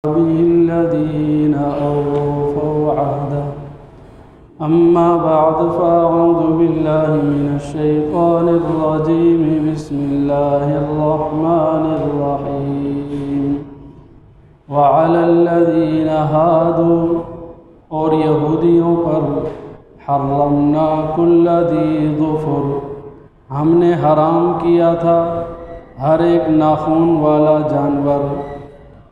به الذين أوفوا عهده أما بعد فأعوذ بالله من الشيطان الرجيم بسم الله الرحمن الرحيم وعلى الذين هادوا اور یہودیوں پر حرمنا کل ذی ظفر ہم نے حرام کیا تھا ہر ایک ناخون والا جانور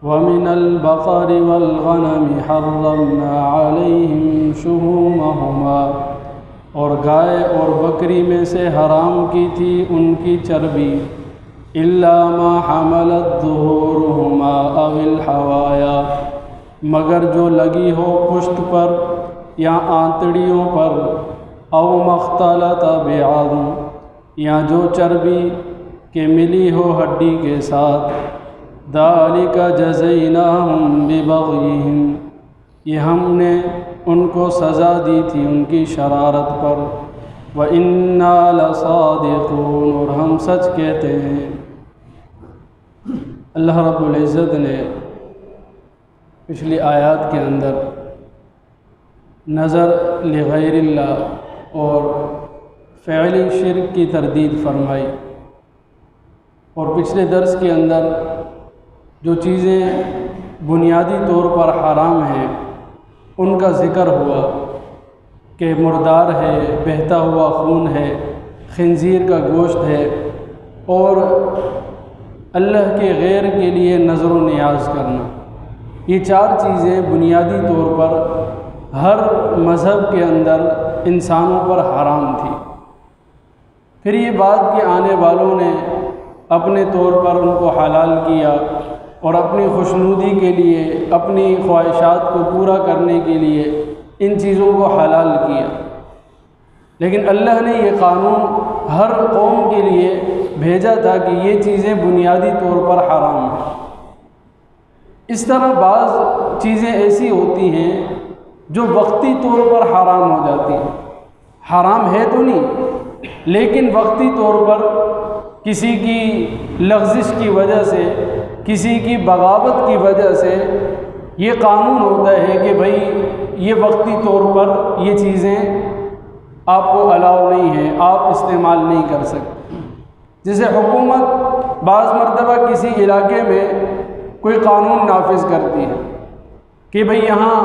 وَمِنَ الْبَقَرِ وَالْغَنَمِ حَرَّمْنَا عَلَيْهِمْ شُحُومَهُمَا اور گائے اور بکری میں سے حرام کی تھی ان کی چربی إِلَّا مَا حَمَلَتْ ظُهُورُهُمَا أَوِ الْحَوَايَا مگر جو لگی ہو پشت پر یا آنتڑیوں پر أَوْ مَخْتَلَطَ بِعَظْمٍ یا جو چربی کہ ملی ہو ہڈی کے ساتھ ذَلِكَ جَزَيْنَاهُمْ بِبَغْيِهِمْ یہ ہم نے ان کو سزا دی تھی ان کی شرارت پر وَإِنَّا لَصَادِقُونَ اور ہم سچ کہتے ہیں۔ اللہ رب العزت نے پچھلی آیات کے اندر نظر لغیر اللہ اور فعلی شرک کی تردید فرمائی، اور پچھلے درس کے اندر جو چیزیں بنیادی طور پر حرام ہیں ان کا ذکر ہوا کہ مردار ہے، بہتا ہوا خون ہے، خنزیر کا گوشت ہے، اور اللہ کے غیر کے لیے نظر و نیاز کرنا۔ یہ چار چیزیں بنیادی طور پر ہر مذہب کے اندر انسانوں پر حرام تھی۔ پھر یہ بعد کے آنے والوں نے اپنے طور پر ان کو حلال کیا اور اپنی خوشنودی کے لیے، اپنی خواہشات کو پورا کرنے کے لیے ان چیزوں کو حلال کیا، لیکن اللہ نے یہ قانون ہر قوم کے لیے بھیجا تھا کہ یہ چیزیں بنیادی طور پر حرام ہیں۔ اس طرح بعض چیزیں ایسی ہوتی ہیں جو وقتی طور پر حرام ہو جاتی ہیں، حرام ہے تو نہیں لیکن وقتی طور پر کسی کی لغزش کی وجہ سے، کسی کی بغاوت کی وجہ سے یہ قانون ہوتا ہے کہ بھئی یہ وقتی طور پر یہ چیزیں آپ کو الاؤ نہیں ہیں، آپ استعمال نہیں کر سکتے۔ جیسے حکومت بعض مرتبہ کسی علاقے میں کوئی قانون نافذ کرتی ہے کہ بھئی یہاں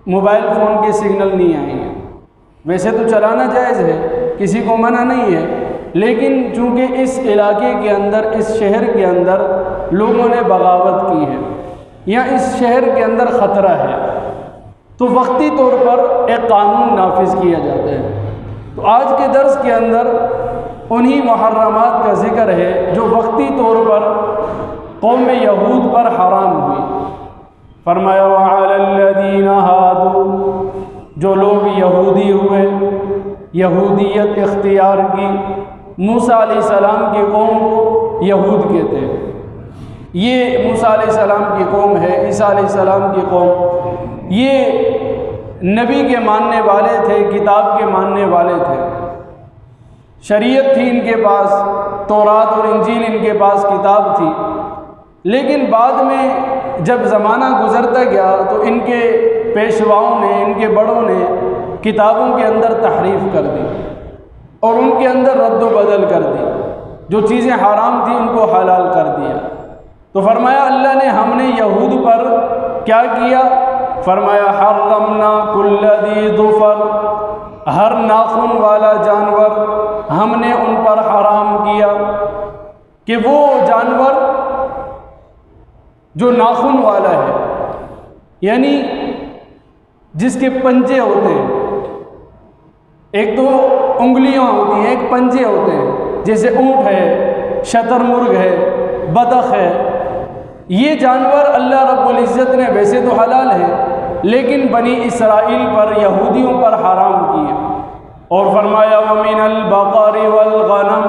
موبائل فون کے سگنل نہیں آئیں گے، ویسے تو چلانا جائز ہے، کسی کو منع نہیں ہے، لیکن چونکہ اس علاقے کے اندر، اس شہر کے اندر لوگوں نے بغاوت کی ہے یا اس شہر کے اندر خطرہ ہے تو وقتی طور پر ایک قانون نافذ کیا جاتا ہے۔ تو آج کے درس کے اندر انہی محرمات کا ذکر ہے جو وقتی طور پر قوم یہود پر حرام ہوئی۔ فرمایا وَعَلَى الَّذِينَ هَادُوا جو لوگ یہودی ہوئے، یہودیت اختیار کی، موسیٰ علیہ السلام کی قوم کو یہود کہتے ہیں۔ یہ موسیٰ علیہ السلام کی قوم ہے، عیسیٰ علیہ السلام کی قوم، یہ نبی کے ماننے والے تھے، کتاب کے ماننے والے تھے، شریعت تھی ان کے پاس، تورات اور انجیل ان کے پاس کتاب تھی، لیکن بعد میں جب زمانہ گزرتا گیا تو ان کے پیشواؤں نے، ان کے بڑوں نے کتابوں کے اندر تحریف کر دی اور ان کے اندر رد و بدل کر دی، جو چیزیں حرام تھیں ان کو حلال کر دیا۔ تو فرمایا اللہ نے ہم نے یہود پر کیا کیا؟ فرمایا حرمنا کل ذی ظفر ہر ناخن والا جانور ہم نے ان پر حرام کیا، کہ وہ جانور جو ناخن والا ہے، یعنی جس کے پنجے ہوتے ہیں، ایک تو انگلیاں ہوتی ہیں، ایک پنجے ہوتے ہیں، جیسے اونٹ ہے، شتر مرغ ہے، بطخ ہے، یہ جانور اللہ رب العزت نے ویسے تو حلال ہے لیکن بنی اسرائیل پر، یہودیوں پر حرام کیے۔ اور فرمایا وَمِنَ الْبَقَرِ وَالْغَنَمِ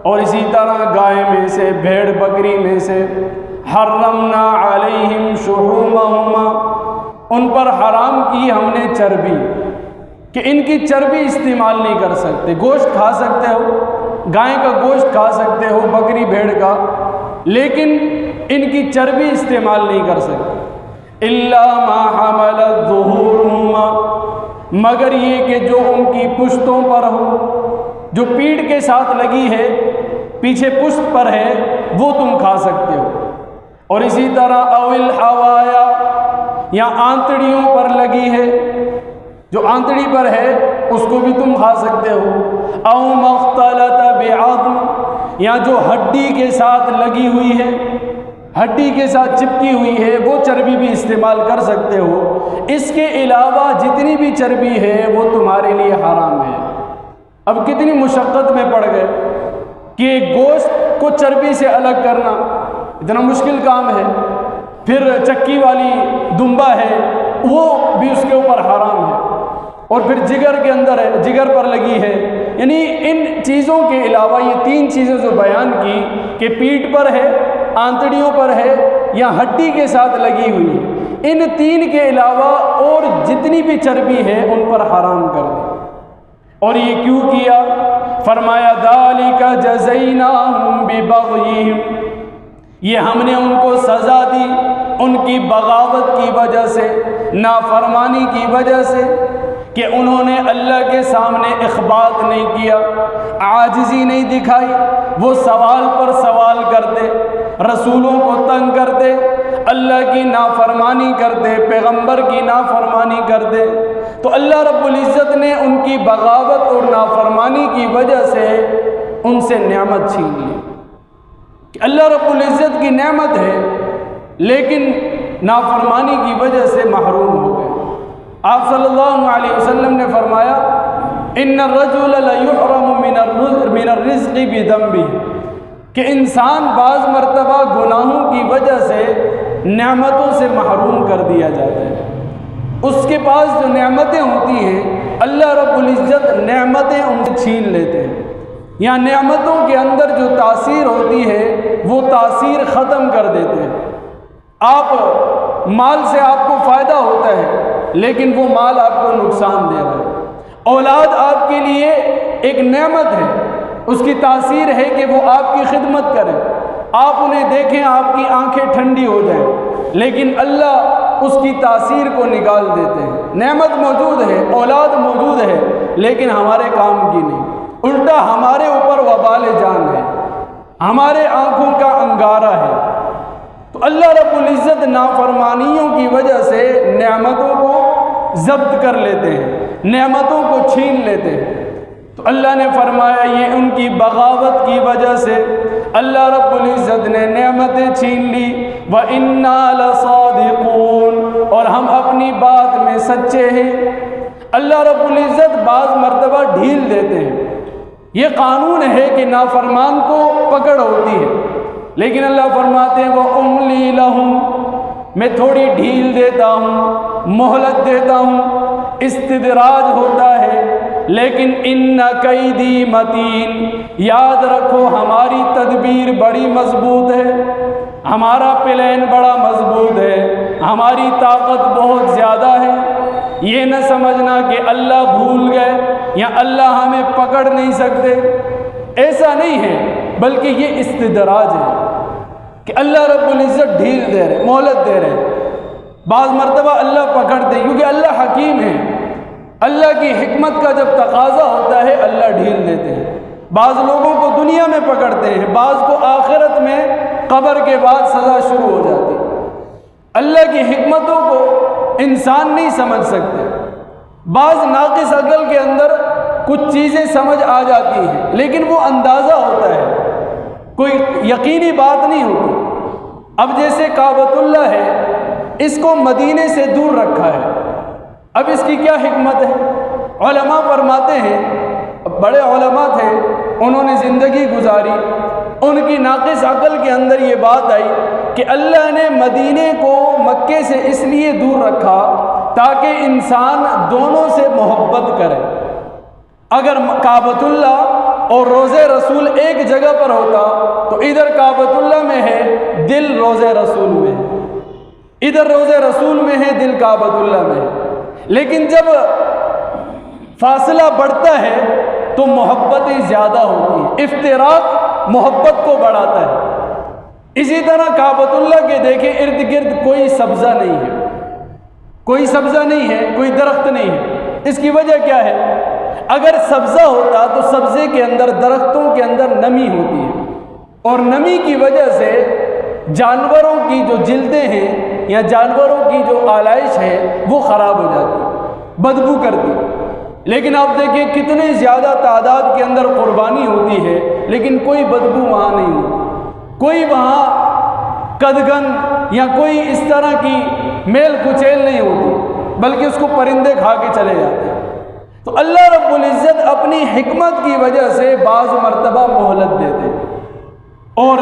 اور اسی طرح گائے میں سے، بھیڑ بکری میں سے، حرمنا علیہم شحومہما ان پر حرام کی ہم نے چربی، کہ ان کی چربی استعمال نہیں کر سکتے، گوشت کھا سکتے ہو، گائے کا گوشت کھا سکتے ہو، بکری بھیڑ کا، لیکن ان کی چربی استعمال نہیں کر سکتے، الا ما حملت ظہورہما، مگر یہ کہ جو ان کی پشتوں پر ہو، جو پیٹھ کے ساتھ لگی ہے، پیچھے پشت پر ہے، وہ تم کھا سکتے ہو۔ اور اسی طرح او الحوایا، یا آنتڑیوں پر لگی ہے، جو آنتڑی پر ہے اس کو بھی تم کھا سکتے ہو۔ او مختلط بعظم، یا جو ہڈی کے ساتھ لگی ہوئی ہے، ہڈی کے ساتھ چپکی ہوئی ہے، وہ چربی بھی استعمال کر سکتے ہو۔ اس کے علاوہ جتنی بھی چربی ہے وہ تمہارے لیے حرام ہے۔ اب کتنی مشقت میں پڑ گئے کہ گوشت کو چربی سے الگ کرنا اتنا مشکل کام ہے، پھر چکی والی دمبا ہے وہ بھی اس کے اوپر حرام ہے، اور پھر جگر کے اندر ہے، جگر پر لگی ہے۔ یعنی ان چیزوں کے علاوہ یہ تین چیزیں جو بیان کی کہ پیٹھ پر ہے، آنتڑیوں پر ہے، یا ہڈی کے ساتھ لگی ہوئی ہے، ان تین کے علاوہ اور جتنی بھی چربی ہے ان پر حرام کر دی۔ اور یہ کیوں کیا؟ فرمایا ذالک جزیناہم ببغیہم، یہ ہم نے ان کو سزا دی ان کی بغاوت کی وجہ سے، نافرمانی کی وجہ سے، کہ انہوں نے اللہ کے سامنے اخبات نہیں کیا، عاجزی نہیں دکھائی، وہ سوال پر سوال کرتے، رسولوں کو تنگ کرتے، اللہ کی نافرمانی کرتے، پیغمبر کی نافرمانی کرتے، تو اللہ رب العزت نے ان کی بغاوت اور نافرمانی کی وجہ سے ان سے نعمت چھین لی۔ کہ اللہ رب العزت کی نعمت ہے لیکن نافرمانی کی وجہ سے محروم ہو گئے۔ آپ صلی اللہ علیہ وسلم نے فرمایا ان الرجل لیحرم من الرزق بذنبہ، کہ انسان بعض مرتبہ گناہوں کی وجہ سے نعمتوں سے محروم کر دیا جاتا ہے۔ اس کے پاس جو نعمتیں ہوتی ہیں اللہ رب العزت نعمتیں ان سے چھین لیتے ہیں، یا نعمتوں کے اندر جو تاثیر ہوتی ہے وہ تاثیر ختم کر دیتے ہیں۔ آپ مال سے آپ کو فائدہ ہوتا ہے لیکن وہ مال آپ کو نقصان دے رہا ہے۔ اولاد آپ کے لیے ایک نعمت ہے، اس کی تاثیر ہے کہ وہ آپ کی خدمت کرے، آپ انہیں دیکھیں آپ کی آنکھیں ٹھنڈی ہو جائیں، لیکن اللہ اس کی تاثیر کو نکال دیتے ہیں۔ نعمت موجود ہے، اولاد موجود ہے، لیکن ہمارے کام کی نہیں، الٹا ہمارے اوپر وبال جان ہے، ہمارے آنکھوں کا انگارہ ہے۔ تو اللہ رب العزت نافرمانیوں کی وجہ سے نعمتوں کو ضبط کر لیتے ہیں، نعمتوں کو چھین لیتے ہیں۔ تو اللہ نے فرمایا یہ ان کی بغاوت کی وجہ سے اللہ رب العزت نے نعمتیں چھین لی۔ وَإِنَّا لَصَادِقُونَ، اور ہم اپنی بات میں سچے ہیں۔ اللہ رب العزت بعض مرتبہ ڈھیل دیتے ہیں، یہ قانون ہے کہ نافرمان کو پکڑ ہوتی ہے، لیکن اللہ فرماتے ہیں وَأُمْلِي لَهُمْ، میں تھوڑی ڈھیل دیتا ہوں، مہلت دیتا ہوں، استدراج ہوتا ہے، لیکن ان کیدی متین، یاد رکھو ہماری تدبیر بڑی مضبوط ہے، ہمارا پلان بڑا مضبوط ہے، ہماری طاقت بہت زیادہ ہے۔ یہ نہ سمجھنا کہ اللہ بھول گئے یا اللہ ہمیں پکڑ نہیں سکتے، ایسا نہیں ہے، بلکہ یہ استدراج ہے کہ اللہ رب العزت ڈھیل دے رہے، مہلت دے رہے۔ بعض مرتبہ اللہ پکڑتے کیونکہ اللہ حکیم ہے، اللہ کی حکمت کا جب تقاضا ہوتا ہے اللہ ڈھیل دیتے ہیں۔ بعض لوگوں کو دنیا میں پکڑتے ہیں، بعض کو آخرت میں قبر کے بعد سزا شروع ہو جاتی ہے۔ اللہ کی حکمتوں کو انسان نہیں سمجھ سکتے، بعض ناقص عقل کے اندر کچھ چیزیں سمجھ آ جاتی ہیں لیکن وہ اندازہ ہوتا ہے، کوئی یقینی بات نہیں ہوتی۔ اب جیسے کعبۃ اللہ ہے، اس کو مدینے سے دور رکھا ہے، اب اس کی کیا حکمت ہے؟ علماء فرماتے ہیں، بڑے علماء تھے، انہوں نے زندگی گزاری، ان کی ناقص عقل کے اندر یہ بات آئی کہ اللہ نے مدینے کو مکے سے اس لیے دور رکھا تاکہ انسان دونوں سے محبت کرے۔ اگر کعبۃ اللہ اور روضہ رسول ایک جگہ پر ہوتا تو ادھر کعبۃ اللہ میں ہے، دل روضہ رسول میں ہے، ادھر روضہ رسول میں ہے، دل کعبۃ اللہ میں ہے۔ لیکن جب فاصلہ بڑھتا ہے تو محبتیں زیادہ ہوتی ہیں، افتراق محبت کو بڑھاتا ہے۔ اسی طرح کعبۃ اللہ کے دیکھیں ارد گرد کوئی سبزہ نہیں ہے، کوئی سبزہ نہیں ہے، کوئی درخت نہیں ہے۔ اس کی وجہ کیا ہے؟ اگر سبزہ ہوتا تو سبزے کے اندر، درختوں کے اندر نمی ہوتی ہے، اور نمی کی وجہ سے جانوروں کی جو جلدیں ہیں یا جانوروں کی جو آلائش ہے وہ خراب ہو جاتی ہے، بدبو کرتی۔ لیکن آپ دیکھیں کتنے زیادہ تعداد کے اندر قربانی ہوتی ہے، لیکن کوئی بدبو وہاں نہیں ہوتی، کوئی وہاں قدغن یا کوئی اس طرح کی میل کچیل نہیں ہوتی، بلکہ اس کو پرندے کھا کے چلے جاتے ہیں۔ تو اللہ رب العزت اپنی حکمت کی وجہ سے بعض مرتبہ مہلت دیتے ہیں، اور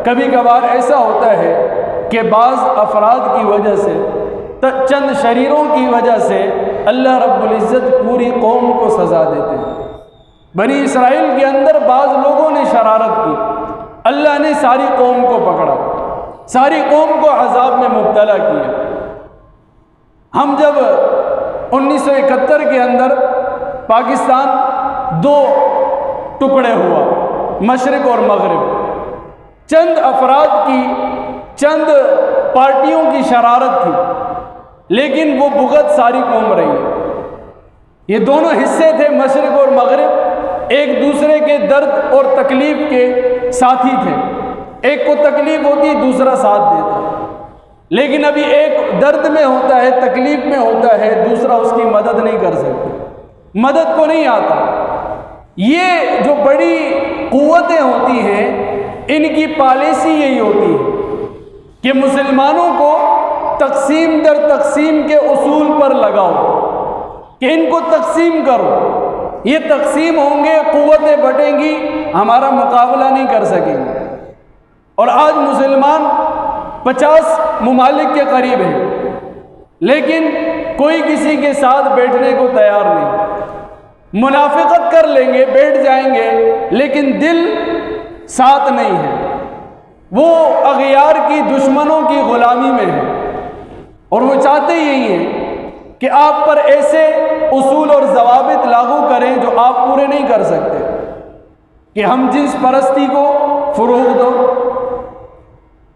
کبھی کبھار ایسا ہوتا ہے کہ بعض افراد کی وجہ سے، چند شریروں کی وجہ سے اللہ رب العزت پوری قوم کو سزا دیتے ہیں۔ بنی اسرائیل کے اندر بعض لوگوں نے شرارت کی، اللہ نے ساری قوم کو پکڑا، ساری قوم کو عذاب میں مبتلا کیا۔ ہم جب 1971 کے اندر پاکستان 2 ٹکڑے ہوا، مشرق اور مغرب، چند افراد کی، چند پارٹیوں کی شرارت تھی، لیکن وہ بغض ساری قوم رہی ہے۔ یہ دونوں حصے تھے، مشرق اور مغرب، ایک دوسرے کے درد اور تکلیف کے ساتھی تھے، ایک کو تکلیف ہوتی دوسرا ساتھ دیتا، لیکن ابھی ایک درد میں ہوتا ہے، تکلیف میں ہوتا ہے، دوسرا اس کی مدد نہیں کر سکتا، مدد کو نہیں آتا۔ یہ جو بڑی قوتیں ہوتی ہیں، ان کی پالیسی یہی ہوتی ہے کہ مسلمانوں کو تقسیم در تقسیم کے اصول پر لگاؤ، کہ ان کو تقسیم کرو، یہ تقسیم ہوں گے، قوتیں بٹیں گی، ہمارا مقابلہ نہیں کر سکیں گے۔ اور آج مسلمان 50 ممالک کے قریب ہیں، لیکن کوئی کسی کے ساتھ بیٹھنے کو تیار نہیں، منافقت کر لیں گے، بیٹھ جائیں گے، لیکن دل ساتھ نہیں ہے، وہ اغیار کی، دشمنوں کی غلامی میں ہے، اور وہ چاہتے یہی ہیں کہ آپ پر ایسے اصول اور ضوابط لاگو کریں جو آپ پورے نہیں کر سکتے، کہ ہم جنس پرستی کو فروغ دو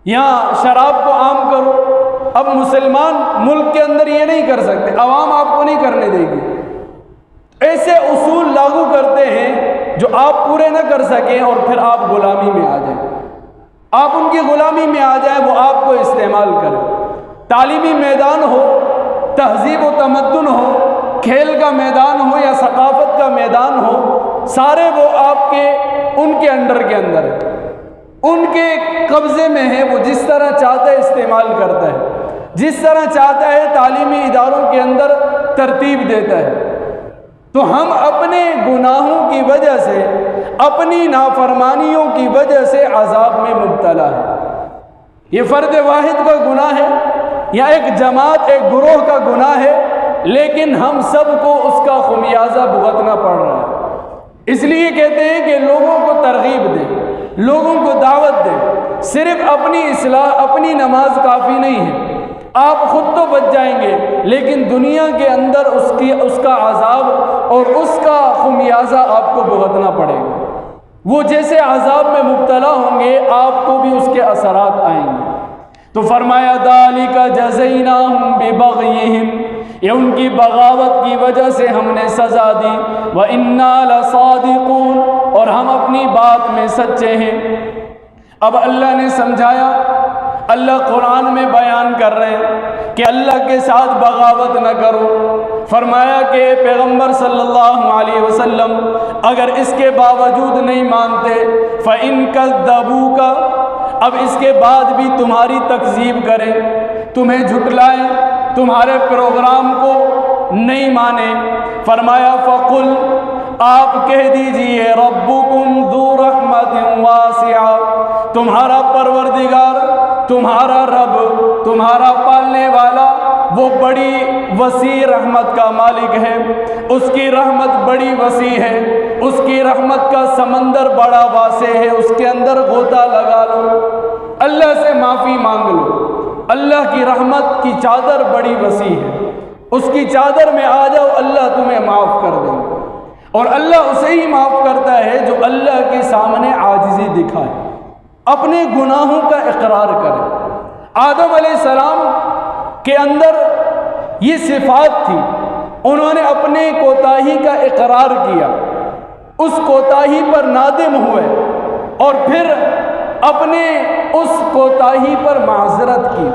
یا شراب کو عام کرو۔ اب مسلمان ملک کے اندر یہ نہیں کر سکتے، عوام آپ کو نہیں کرنے دے گی، ایسے اصول لاگو کرتے ہیں جو آپ پورے نہ کر سکیں، اور پھر آپ غلامی میں آ جائیں، آپ ان کی غلامی میں آ جائیں، وہ آپ کو استعمال کریں۔ تعلیمی میدان ہو، تہذیب و تمدن ہو، کھیل کا میدان ہو یا ثقافت کا میدان ہو، سارے وہ آپ کے ان کے انڈر کے اندر ہے، ان کے قبضے میں ہے، وہ جس طرح چاہتا ہے استعمال کرتا ہے، جس طرح چاہتا ہے تعلیمی اداروں کے اندر ترتیب دیتا ہے۔ تو ہم اپنے گناہوں کی وجہ سے، اپنی نافرمانیوں کی وجہ سے عذاب میں مبتلا ہے۔ یہ فرد واحد کا گناہ ہے یا ایک جماعت، ایک گروہ کا گناہ ہے، لیکن ہم سب کو اس کا خمیازہ بھگتنا پڑ رہا ہے۔ اس لیے کہتے ہیں کہ لوگوں کو ترغیب دیں، لوگوں کو دعوت دیں، صرف اپنی اصلاح، اپنی نماز کافی نہیں ہے، آپ خود تو بچ جائیں گے، لیکن دنیا کے اندر اس کا عذاب اور اس کا خمیازہ آپ کو بھگتنا پڑے گا۔ وہ جیسے عذاب میں مبتلا ہوں گے، آپ کو بھی اس کے اثرات آئیں گے۔ تو فرمایا ذَلِكَ جَزَيْنَاهُمْ بِبَغْيِهِمْ، یہ ان کی بغاوت کی وجہ سے ہم نے سزا دی، وَإِنَّا لَصَادِقُونَ، اور ہم اپنی بات میں سچے ہیں۔ اب اللہ نے سمجھایا، اللہ قرآن میں بیان کر رہے ہیں کہ اللہ کے ساتھ بغاوت نہ کرو۔ فرمایا کہ پیغمبر صلی اللہ علیہ وسلم اگر اس کے باوجود نہیں مانتے، فَإِن كَذَّبُوكَ، اب اس کے بعد بھی تمہاری تکذیب کریں، تمہیں جھٹلائیں، تمہارے پروگرام کو نہیں مانیں، فرمایا فَقُلْ، آپ کہہ دیجئے ربکم ذو رحمت واسعہ، تمہارا پروردگار، تمہارا رب، تمہارا پالنے والا وہ بڑی وسیع رحمت کا مالک ہے، اس کی رحمت بڑی وسیع ہے، اس کی رحمت کا سمندر بڑا واسع ہے، اس کے اندر غوطہ لگا لو، اللہ سے معافی مانگ لو، اللہ کی رحمت کی چادر بڑی وسیع ہے، اس کی چادر میں آ جاؤ، اللہ تمہیں معاف کر دے گا۔ اور اللہ اسے ہی معاف کرتا ہے جو اللہ کے سامنے عاجزی دکھائے، اپنے گناہوں کا اقرار کرے۔ آدم علیہ السلام کے اندر یہ صفات تھی، انہوں نے اپنے کوتاہی کا اقرار کیا، اس کوتاہی پر نادم ہوئے اور پھر اپنے اس کوتاہی پر معذرت کی،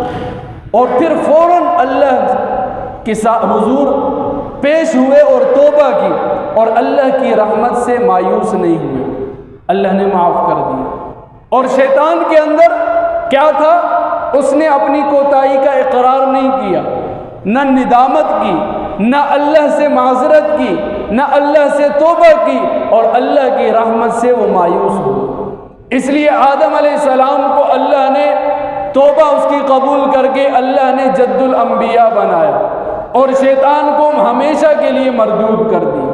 اور پھر فوراً اللہ کے حضور پیش ہوئے اور توبہ کی، اور اللہ کی رحمت سے مایوس نہیں ہوئے، اللہ نے معاف کر دیا۔ اور شیطان کے اندر کیا تھا؟ اس نے اپنی کوتاہی کا اقرار نہیں کیا، نہ ندامت کی، نہ اللہ سے معذرت کی، نہ اللہ سے توبہ کی، اور اللہ کی رحمت سے وہ مایوس ہوا۔ اس لیے آدم علیہ السلام کو اللہ نے توبہ اس کی قبول کر کے اللہ نے جد الانبیاء بنایا، اور شیطان کو ہمیشہ کے لیے مردود کر دی۔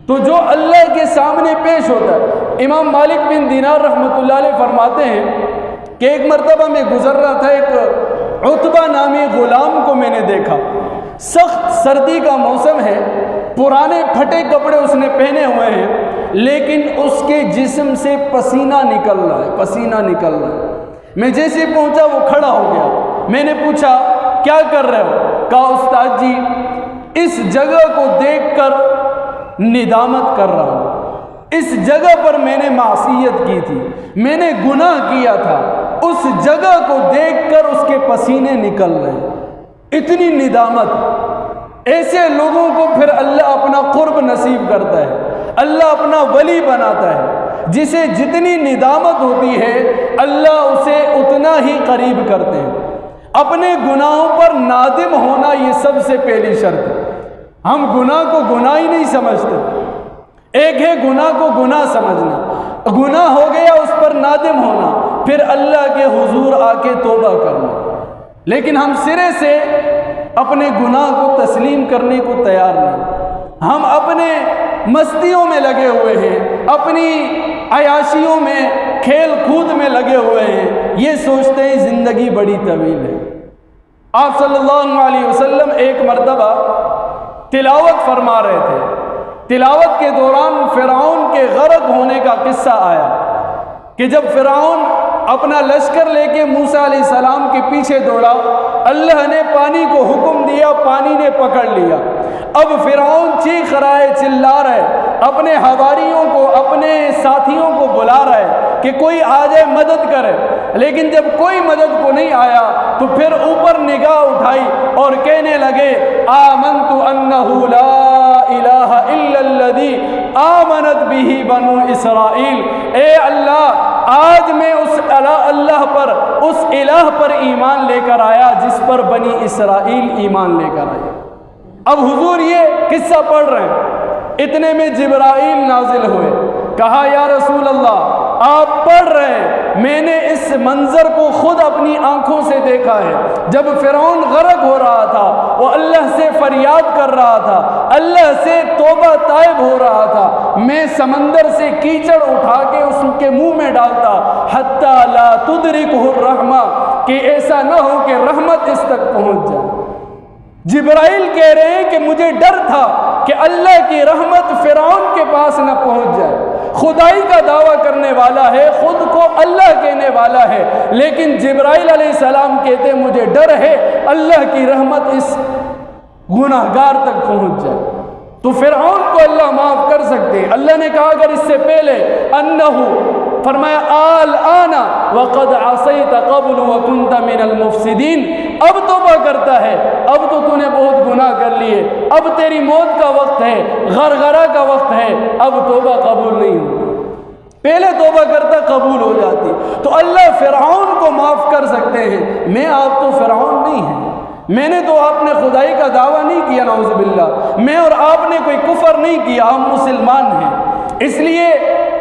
تو جو اللہ کے سامنے پیش ہوتا ہے، امام مالک بن دینار رحمۃ اللہ علیہ فرماتے ہیں کہ ایک مرتبہ میں گزر رہا تھا، ایک عتبہ نامی غلام کو میں نے دیکھا، سخت سردی کا موسم ہے، پرانے پھٹے کپڑے اس نے پہنے ہوئے ہیں، لیکن اس کے جسم سے پسینہ نکل رہا ہے، پسینہ نکل رہا ہے۔ میں جیسے پہنچا وہ کھڑا ہو گیا، میں نے پوچھا کیا کر رہے ہو؟ کہا استاد جی اس جگہ کو دیکھ کر ندامت کر رہا ہوں، اس جگہ پر میں نے معصیت کی تھی، میں نے گناہ کیا تھا، اس جگہ کو دیکھ کر اس کے پسینے نکل رہے ہیں، اتنی ندامت۔ ایسے لوگوں کو پھر اللہ اپنا قرب نصیب کرتا ہے، اللہ اپنا ولی بناتا ہے، جسے جتنی ندامت ہوتی ہے اللہ اسے اتنا ہی قریب کرتے ہیں۔ اپنے گناہوں پر نادم ہونا یہ سب سے پہلی شرط ہے۔ ہم گناہ کو گناہ ہی نہیں سمجھتے، ایک ہے گناہ کو گناہ سمجھنا، گناہ ہو گیا اس پر نادم ہونا، پھر اللہ کے حضور آ کے توبہ کرنا، لیکن ہم سرے سے اپنے گناہ کو تسلیم کرنے کو تیار نہیں۔ ہم اپنے مستیوں میں لگے ہوئے ہیں، اپنی عیاشیوں میں، کھیل کود میں لگے ہوئے ہیں، یہ سوچتے ہیں زندگی بڑی طویل ہے۔ آپ صلی اللہ علیہ وسلم ایک مرتبہ تلاوت فرما رہے تھے، تلاوت کے دوران فرعون کے غرق ہونے کا قصہ آیا کہ جب فرعون اپنا لشکر لے کے موسیٰ علیہ السلام کے پیچھے دوڑا، اللہ نے پانی کو حکم دیا، پانی نے پکڑ لیا۔ اب فرعون چیخ رہا ہے، چلا رہا ہے، اپنے حواریوں کو، اپنے ساتھیوں کو بلا رہا ہے کہ کوئی آ جائے مدد کرے، لیکن جب کوئی مدد کو نہیں آیا تو پھر اوپر نگاہ اٹھائی اور کہنے لگے آمنت انہ لا الہ الا الذی آمنت بہ بنو اسرائیل، اے اللہ آج میں اس اللہ پر، اس الہ پر ایمان لے کر آیا جس پر بنی اسرائیل ایمان لے کر آئے۔ اب حضور یہ قصہ پڑھ رہے ہیں، اتنے میں جبرائیل نازل ہوئے، کہا یا رسول اللہ آپ پڑھ رہے ہیں، میں نے اس منظر کو خود اپنی آنکھوں سے دیکھا ہے، جب فرعون غرق ہو رہا تھا وہ اللہ سے فریاد کر رہا تھا، اللہ سے توبہ طائب ہو رہا تھا، میں سمندر سے کیچڑ اٹھا کے اس کے منہ میں ڈالتا، حتی لا تدرکہ الرحمہ، کہ ایسا نہ ہو کہ رحمت اس تک پہنچ جائے۔ جبرائیل کہہ رہے ہیں کہ مجھے ڈر تھا کہ اللہ کی رحمت فرعون کے پاس نہ پہنچ جائے۔ خدائی کا دعویٰ کرنے والا ہے، خود کو اللہ کہنے والا ہے، لیکن جبرائیل علیہ السلام کہتے مجھے ڈر ہے اللہ کی رحمت اس گناہگار تک پہنچ جائے۔ تو فرعون کو اللہ معاف کر سکتے ہیں۔ اللہ نے کہا اگر اس سے پہلے انہو، فرمایا آلآن وقد عصیت قبل وکنت من المفسدین، اب توبہ کرتا ہے، اب تو نے بہت گناہ کر لیے، اب تیری موت کا وقت ہے، غرغرہ کا وقت ہے، اب توبہ قبول نہیں ہوتی، پہلے توبہ کرتا قبول ہو جاتی۔ تو اللہ فرعون کو معاف کر سکتے ہیں، میں آپ تو فرعون نہیں ہیں، میں نے تو آپ نے خدائی کا دعویٰ نہیں کیا نعوذ باللہ، میں اور آپ نے کوئی کفر نہیں کیا، ہم مسلمان ہیں، اس لیے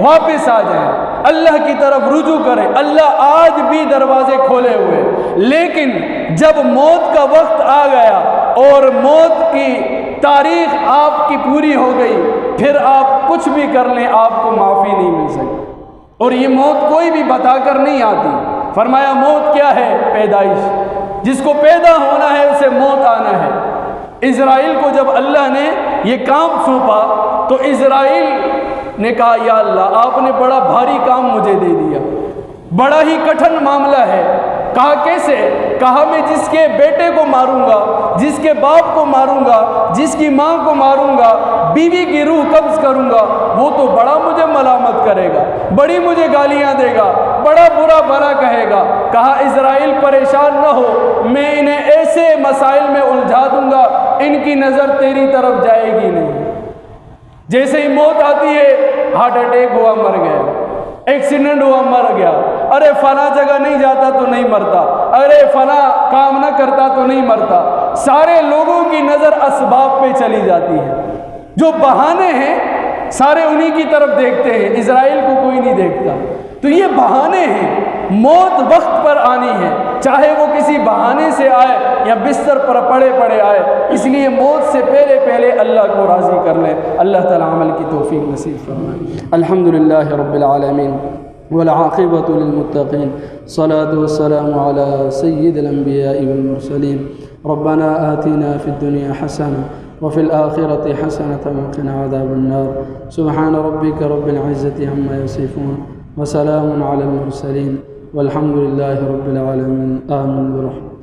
واپس آ جائیں، اللہ کی طرف رجوع کریں۔ اللہ آج بھی دروازے کھولے ہوئے، لیکن جب موت کا وقت آ گیا اور موت کی تاریخ آپ کی پوری ہو گئی، پھر آپ کچھ بھی کر لیں آپ کو معافی نہیں مل سکتی، اور یہ موت کوئی بھی بتا کر نہیں آتی۔ فرمایا موت کیا ہے؟ پیدائش، جس کو پیدا ہونا ہے اسے موت آنا ہے۔ اسرائیل کو جب اللہ نے یہ کام سونپا تو اسرائیل نے کہا یا اللہ آپ نے بڑا بھاری کام مجھے دے دیا، بڑا ہی کٹھن معاملہ ہے۔ کہا کیسے؟ کہا میں جس کے بیٹے کو ماروں گا، جس کے باپ کو ماروں گا، جس کی ماں کو ماروں گا، بیوی کی روح قبض کروں گا، وہ تو بڑا مجھے ملامت کرے گا، بڑی مجھے گالیاں دے گا، بڑا برا بھلا کہے گا۔ کہا اسرائیل پریشان نہ ہو، میں انہیں ایسے مسائل میں الجھا دوں گا، ان کی نظر تیری طرف جائے گی نہیں۔ جیسے ہی موت آتی ہے، ہارٹ اٹیک ہوا مر گیا، ایکسیڈنٹ ہوا مر گیا، ارے فلاں جگہ نہیں جاتا تو نہیں مرتا، ارے فلاں کام نہ کرتا تو نہیں مرتا۔ سارے لوگوں کی نظر اسباب پہ چلی جاتی ہے، جو بہانے ہیں سارے انہی کی طرف دیکھتے ہیں، اسرائیل کو کوئی نہیں دیکھتا۔ تو یہ بہانے ہیں، موت وقت پر آنی ہے، چاہے وہ کسی بہانے سے آئے یا بستر پر پڑے پڑے آئے، اس لیے موت سے پہلے پہلے اللہ کو راضی کر لیں۔ اللہ تعالی عمل کی توفیق نصیب فرمائے۔ الحمدللہ رب العالمین والعاقبۃ للمتقین، الصلاۃ والسلام علی سید الانبیاء والمرسلین۔ ربنا آتنا فی الدنیا حسنہ وفی الآخرۃ حسنۃ وقنا عذاب النار۔ سبحان ربک رب العزۃ عما یصفون وسلام علی المرسلین والحمد للہ رب العالمین۔ آمین برحمتہ۔